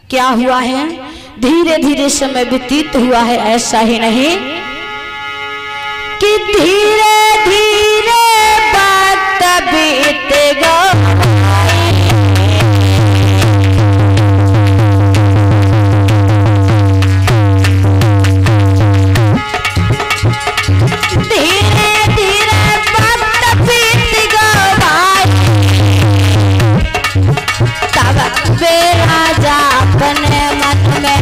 क्या हुआ है? धीरे धीरे समय व्यतीत हुआ है, ऐसा ही नहीं कि धीरे धीरे वक्त बीतेगा। राजा अपने मन में,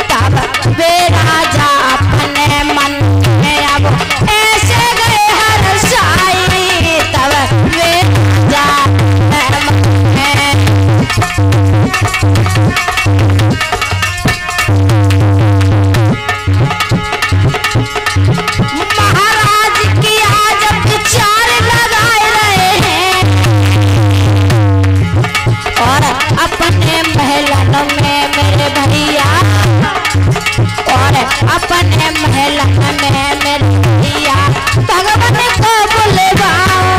तब वे राजा अपने मन में अब ऐसे गए हर शायरी, तब वे राजा अपने महाराज की आज विचार लगाए रहे हैं और अपने महलन में मेरे भैया, और अपने महलन में मेरे भैया भगवान को बुलवाओ।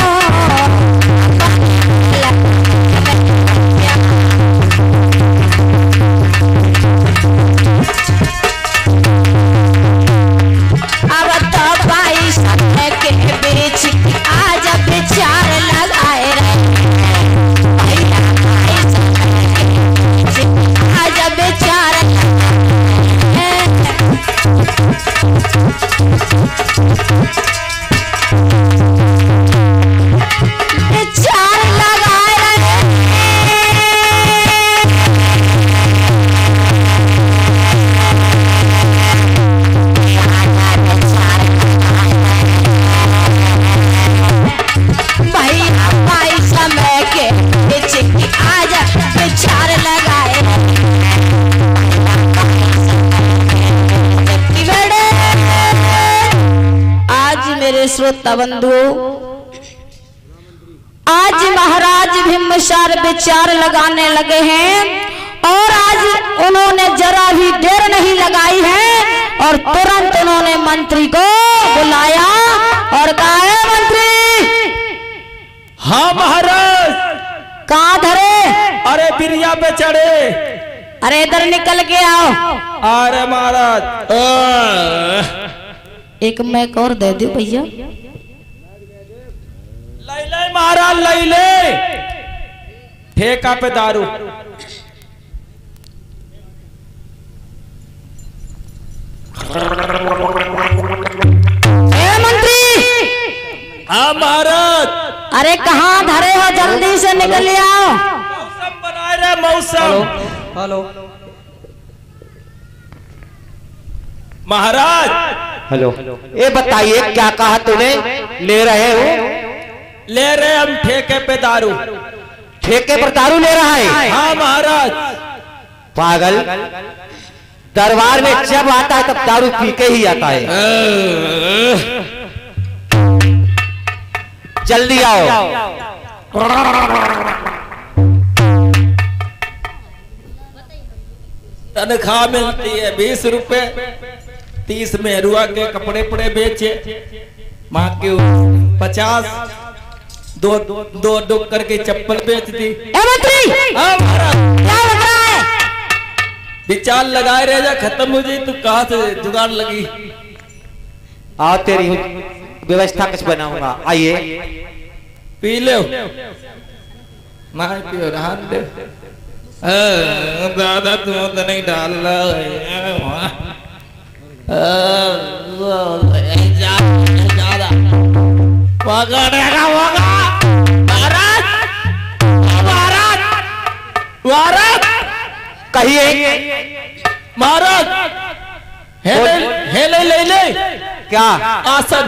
अब तो भाई सत्य के बीच आज विचार लगाए रहे श्रोता बंधु। आज महाराज भीमसार विचार लगाने लगे हैं और आज उन्होंने जरा भी देर नहीं लगाई है और तुरंत उन्होंने मंत्री को बुलाया और कहा, है मंत्री। हाँ महाराज। कहाँ धरे? अरे बिरिया पे चढ़े। अरे इधर निकल के आओ। अरे महाराज एक मैक और दे दो भैया। ले ले महाराज ले ले, ठेका पे दारू। ए मंत्री। हाँ महाराज। अरे कहाँ धरे हो, जल्दी से निकल आओ। मौसम बनाए रहे मौसम। हेलो महाराज। हेलो, ये बताइए क्या कहा तूने? ले रहे हो? ले रहे हम ठेके पे दारू। ठेके पर दारू ले रहा है? हाँ महाराज। पागल, दरबार में जब आता है तब दारू पी के ही आता है। जल्दी आओ। तनख्वाह मिलती है 20 रुपए, 30 मेहरुआ के कपड़े पड़े बेचे, माँ के 50, दो डुक्कर की चप्पल बेच दी। मंत्री हाँ महाराज। क्या लग रहा है? विचार लगाए रह जा, खत्म हो जाए तो कहाँ से जुगाड़ लगी। आओ, तेरी व्यवस्था कुछ बनाऊंगा। आइए पी लो। ना पियो, रहन दे। दादा तुम तो नहीं डाल रहा। कहिए महाराज। हेले ले ले। क्या? आसन।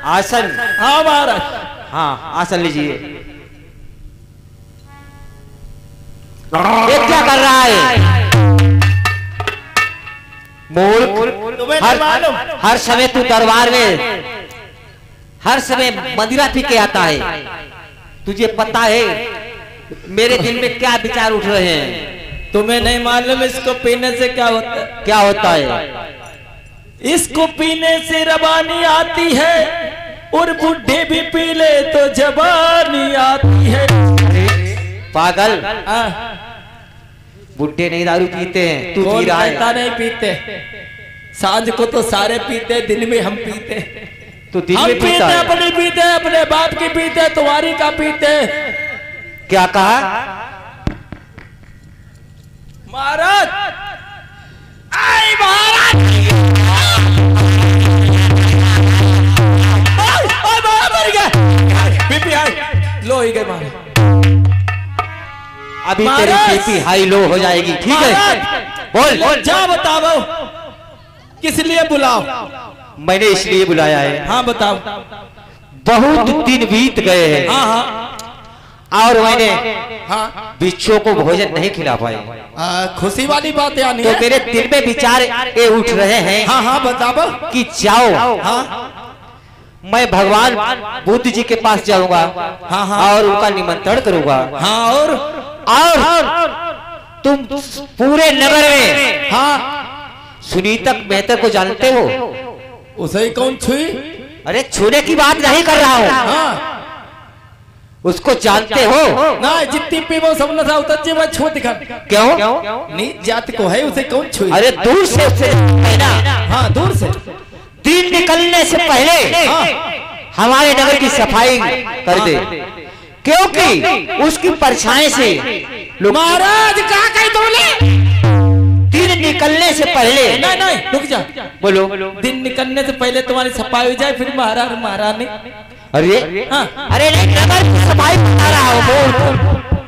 आसन? हाँ महाराज। हाँ आसन लीजिए। ये क्या कर रहा है? मूर्ख, हर समय तू दरबार में हर समय मदिरा पी के आता है। तुझे पता है मेरे दिल में क्या विचार उठ रहे हैं? तुम्हें नहीं मालूम इसको पीने से क्या होता है? क्या होता है? इसको पीने से रवानी आती है और बुढ़े भी पी ले तो जवानी आती है। पागल, बुढ़े नहीं दारू पीते हैं, तू कौन पी रहा कहता है। नहीं पीते? सांझ को तो सारे पीते, दिन में हम पीते। तू दिन हम में पीते, पीता है। अपनी पीते, अपने बाप की पीते, तुम्हारी का पीते। क्या कहा? महाराज, आई महाराज, मर गया, बीपी हाई लो ही गए महाराज। अभी तेरी बीपी हाई लो हो जाएगी, ठीक है? बोल। जा बताओ, किस लिए बुलाओ? मैंने इसलिए बुलाया है। हाँ बताओ। बहुत दिन बीत गए हैं। हाँ हाँ और मैंने हाँ बिच्छू को भोजन नहीं खिला पाए। खुशी वाली बात यानी तो है। मेरे दिल में विचार ये उठ रहे हैं हाँ हाँ बताओ। कि जाओ, हाँ मैं भगवान बुद्ध जी के पास जाऊंगा। हाँ हाँ और उनका निमंत्रण करूंगा। हाँ और तुम पूरे नगर में हाँ सुनीता मेहतर को जानते हो? उसे ही कौन छुई? अरे छूने की बात नहीं कर रहा हूँ। हाँ उसको जानते हो? ना जितनी पीवो सब न था उतर मैं छू दिखा। क्यों? नहीं जात को है, उसे कौन छुई? अरे दूर से उससे ना। हाँ दूर से। दिन निकलने से पहले हमारे नगर की सफाई कर दे, क्योंकि उसकी परछाई से महाराज कहा कहीं बोले? दिन निकलने से पहले। नहीं नहीं रुक जा, बोलो। दिन निकलने से पहले तुम्हारी सफाई हो जाए, फिर महाराज महारानी। अरे हाँ अरे नहीं, नगर की सफाई बता रहा हूँ। बोल।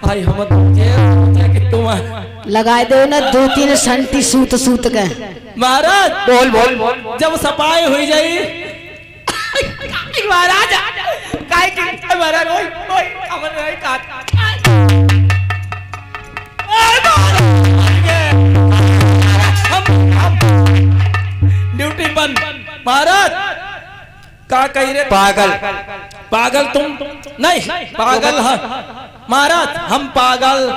भाई हम कि तुम लगाए दो ना 2-3 संटी सूत सूत के। महाराज बोल बोल। जब सफाई हुई जाई महाराज काय की महाराज ओए अमन भाई काट ड्यूटी बंद। महाराज का कही रे? पागल। पागल तुम नहीं, पागल हाँ महाराज, हम पागल,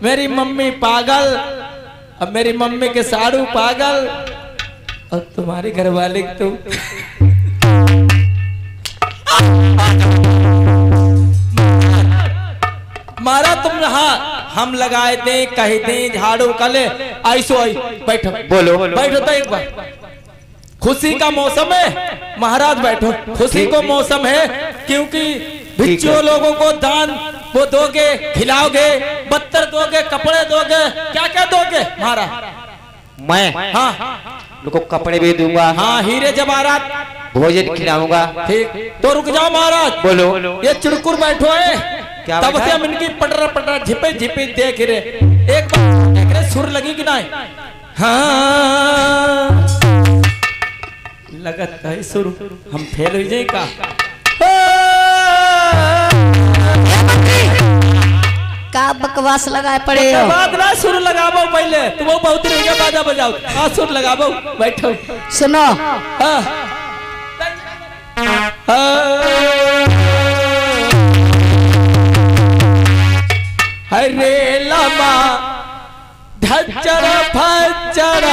मेरी मम्मी पागल, अब मेरी मम्मी के साड़ू पागल, और तुम्हारे घर वाले तुम। मारा तुम। हाँ हम लगाए थे, कही थे झाड़ू कले ऐसो आई। बैठो बोलो। बैठो तो एक बार। खुशी का मौसम है महाराज, बैठो। खुशी को मौसम है क्योंकि भिक्षुओं लोगों को दान वो दोगे, खिलाओगे, बत्तर दोगे, कपड़े दोगे, क्या क्या दोगे महाराज? मैं हाँ उनको कपड़े भी दूंगा। हाँ हीरे जवाहरात, भोजन खिलाऊंगा। ठीक तो रुक जाओ महाराज। बोलो। ये चिड़कुर बैठो है, क्या तब बैठा से है? हम इनकी पटर पटर झिपे झिपे देख रहे, एक बार देख रहे सुर लगी कि नहीं? हाँ लगत है सुर, हम फेल हो जाए का? का बकवास लगाए पड़े हो? बात ना सुर लगाबो पहले, तुम बहुत रह गया, बाजा बजाओ। हाँ सुर लगाबो, बैठो। सुनो हाँ हरे लमा धच्चर फच्चर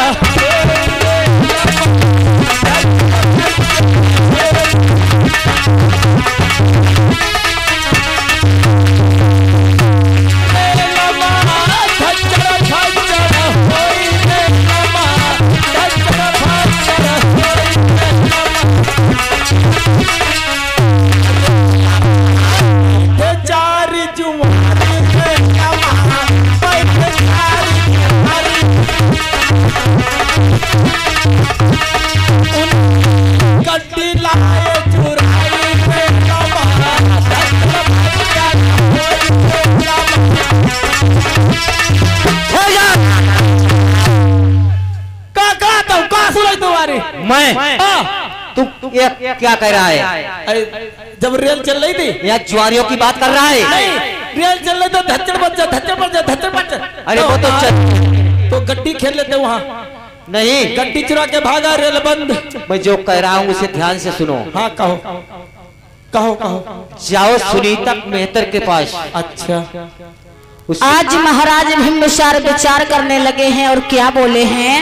मैं तू क्या कह रहा है? जब रेल चल रही थी या ज्वारियों की बात कर रहा है? नहीं, रेल चल रही तो धच्चड़ बच्चा, धच्चड़ बच्चा, धच्चड़ बच्चा। अरे वो तो तो गड्डी खेल लेते वहाँ। नहीं, गड्डी चुरा के भागा, रेल बंद। मैं जो कह रहा हूँ उसे ध्यान से सुनो। हाँ कहो कहो कहो। जाओ सुनीता मेहतर के पास। अच्छा आज महाराज भीमसार विचार करने लगे हैं और क्या बोले हैं?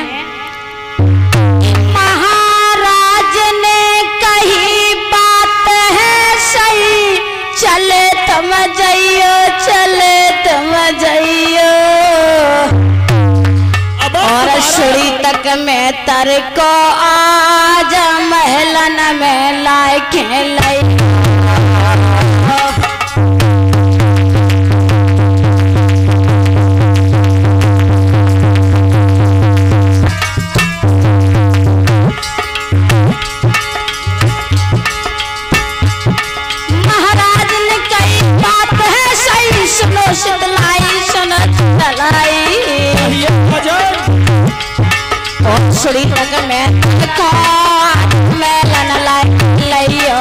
महाराज ने कही बात है सही, चले तुम जाइयो, चले तुम जाइयो। में तर को आज महलन में लाए खेल सुड़ी तक में मेलन लियो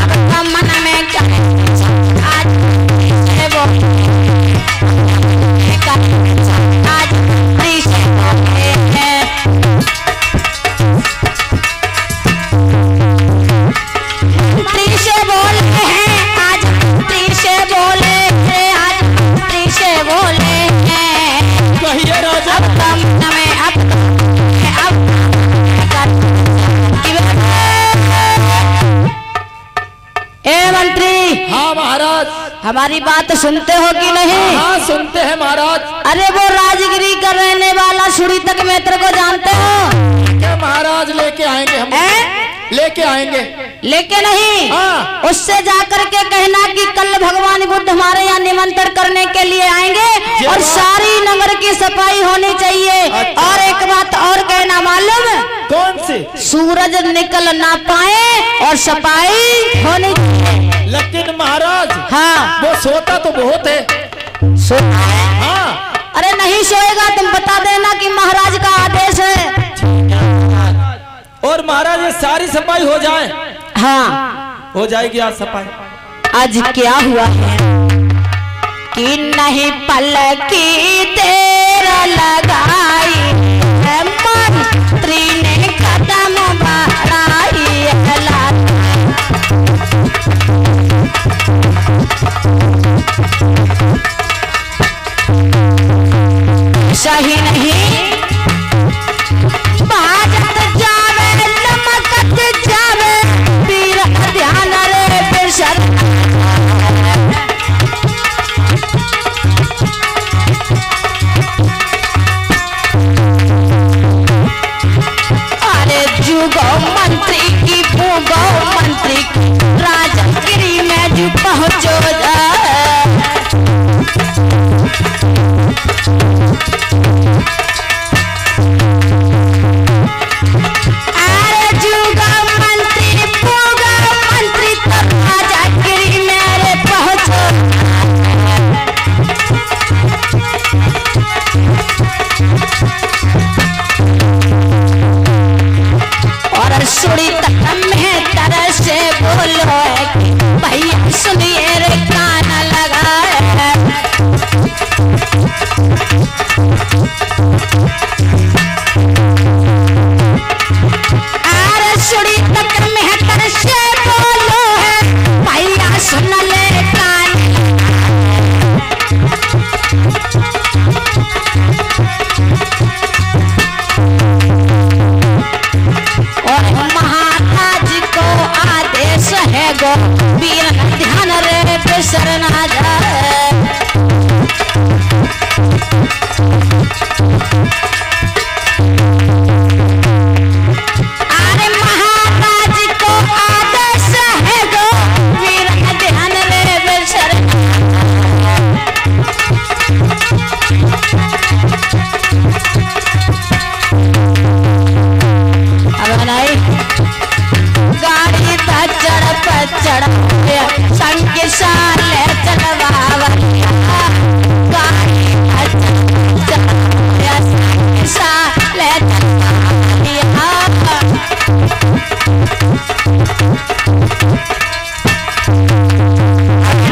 अब मन में आज वो आज हमारी बात सुनते हो कि नहीं? हाँ सुनते हैं महाराज। अरे वो राजगिरी का रहने वाला सुड़ी तक मित्र को जानते हो क्या महाराज? लेके आएंगे हम, लेके आएंगे। लेके नहीं, हाँ। उससे जाकर के कहना कि कल भगवान बुद्ध हमारे यहाँ निमंत्रण करने के लिए आएंगे और सारी नगर की सफाई होनी चाहिए। अच्छा। और एक बात और कहना मालूम? कौन सी? सूरज निकल ना पाए और सफाई होनी चाहिए। लेकिन महाराज, हाँ, वो सोता तो बहुत है। सोता है? हाँ। अरे नहीं सोएगा, तुम बता देना कि महाराज का आदेश है। और महाराज ये सारी सफाई हो जाए? हाँ हो जाएगी आज सफाई। आज क्या हुआ है कि नहीं पलकी तेरा लगाई मंत्री ने कदम बढ़ाई सही नहीं बाजत जावे लमकत जावे पीर ध्यान रे बेशर अरे जुगो मंत्री की भूगो मंत्री की राजगिरी में जो पहुंचो सुड़ी तक में तरह से बोलो भैया सुनिए रे कान लगाए अरे सुड़ी तक में तरह से बोलो है भैया सुन ले कान है गो वीर ध्यान रे बेसर ना जाए। अरे महाराज को आदेश है गो वीर ध्यान रे बेसर अब नहीं गाड़ी चढ़ संग साले चलवावा गाड़ी संग साले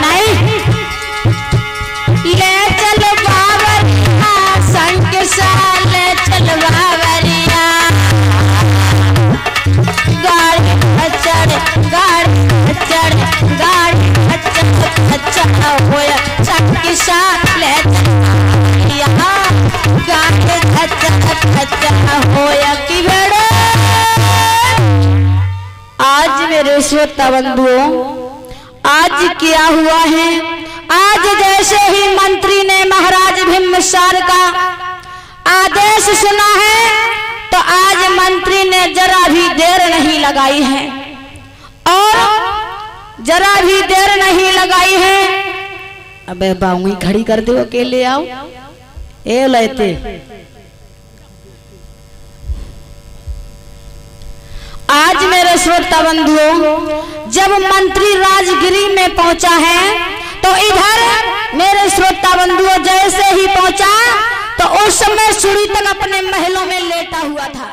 नहीं ले चल बावरिया संग साले चलवावरिया गाड़ी होया चक्की साले यहाँ गाड़ी होया कि बेड़े आज मेरे श्रोता बंधुओं आज क्या हुआ है, आज जैसे ही मंत्री ने महाराज भीमसार का आदेश सुना है तो आज मंत्री ने जरा भी देर नहीं लगाई है, और जरा भी देर नहीं लगाई है। अबे बाउंगी खड़ी कर दो, अकेले आओ ए लेते। आज मेरे श्रोता बंधुओं, जब मंत्री राजगिरी में पहुंचा है तो इधर मेरे श्रोता बंधुओं जैसे ही पहुंचा तो उस समय सूरी तक अपने महलों में लेटा हुआ था।